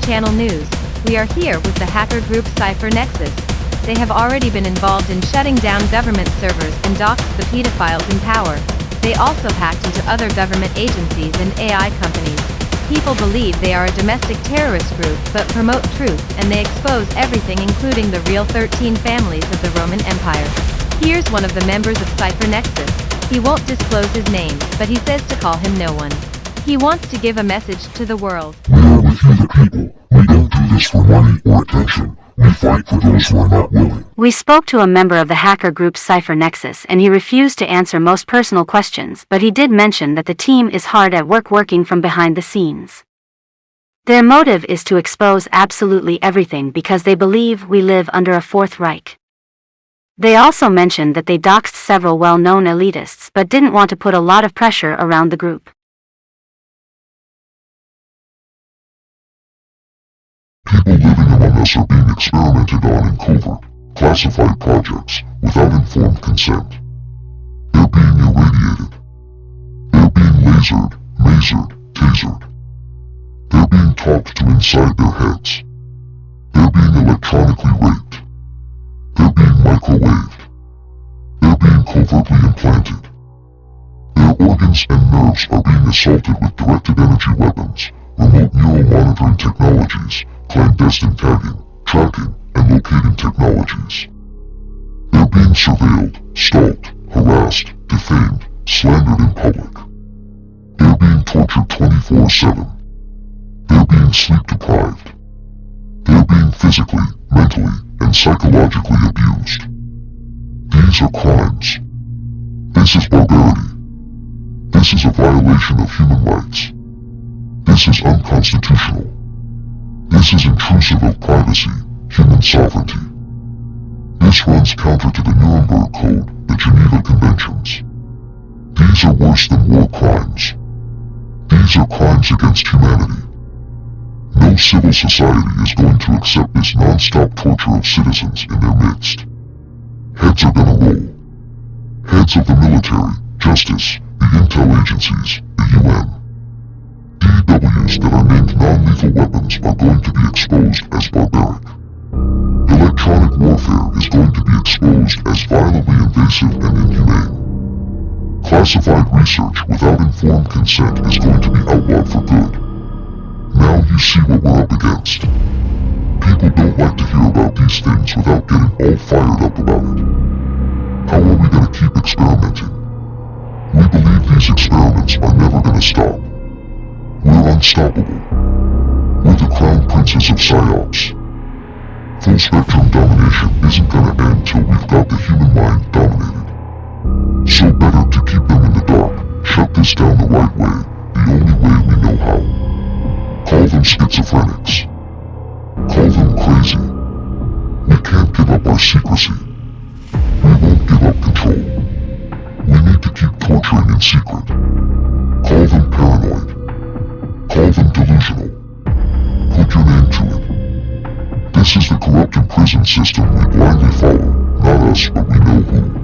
Channel News. We are here with the hacker group Cypher Nexus. They have already been involved in shutting down government servers and doxed the pedophiles in power. They also hacked into other government agencies and AI companies. People believe they are a domestic terrorist group but promote truth, and they expose everything including the real 13 families of the Roman Empire. Here's one of the members of Cypher Nexus. He won't disclose his name, but he says to call him no one. He wants to give a message to the world. We are with you the people. We don't do this for money or attention. We fight for those who are not willing. We spoke to a member of the hacker group Cypher Nexus and he refused to answer most personal questions, but he did mention that the team is hard at work working from behind the scenes. Their motive is to expose absolutely everything because they believe we live under a Fourth Reich. They also mentioned that they doxed several well-known elitists but didn't want to put a lot of pressure around the group. People living among us are being experimented on in covert, classified projects, without informed consent. They're being irradiated. They're being lasered, masered, tasered. They're being talked to inside their heads. They're being electronically raped. They're being microwaved. They're being covertly implanted. Their organs and nerves are being assaulted with directed energy weapons, remote neural monitoring technologies, clandestine tagging, tracking, and locating technologies. They're being surveilled, stalked, harassed, defamed, slandered in public. They're being tortured 24/7. They're being sleep-deprived. They're being physically, mentally, and psychologically abused. These are crimes. This is barbarity. This is a violation of human rights. This is unconstitutional. This is intrusive of privacy, human sovereignty. This runs counter to the Nuremberg Code, the Geneva Conventions. These are worse than war crimes. These are crimes against humanity. No civil society is going to accept this non-stop torture of citizens in their midst. Heads are gonna roll. Heads of the military, justice, the intel agencies, the UN. DWs that are named non-lethal weapons are going to be exposed as barbaric. Electronic warfare is going to be exposed as violently invasive and inhumane. Classified research without informed consent is going to be outlawed for good. Now you see what we're up against. People don't like to hear about these things without getting all fired up about it. How are we gonna keep experimenting? We believe these experiments are never gonna stop. We're unstoppable. We're the crown princes of PsyOps. Full spectrum domination isn't gonna end till we've got the human mind dominated. So better to keep them in the dark, shut this down the right way, the only way we know how. Call them schizophrenics. Call them crazy. We can't give up our secrecy. We won't give up control. We need to keep torturing in secret. Call them paranoid. Call them delusional. Put your name to it. This is the corrupt and prison system we blindly follow, not us, but we know who.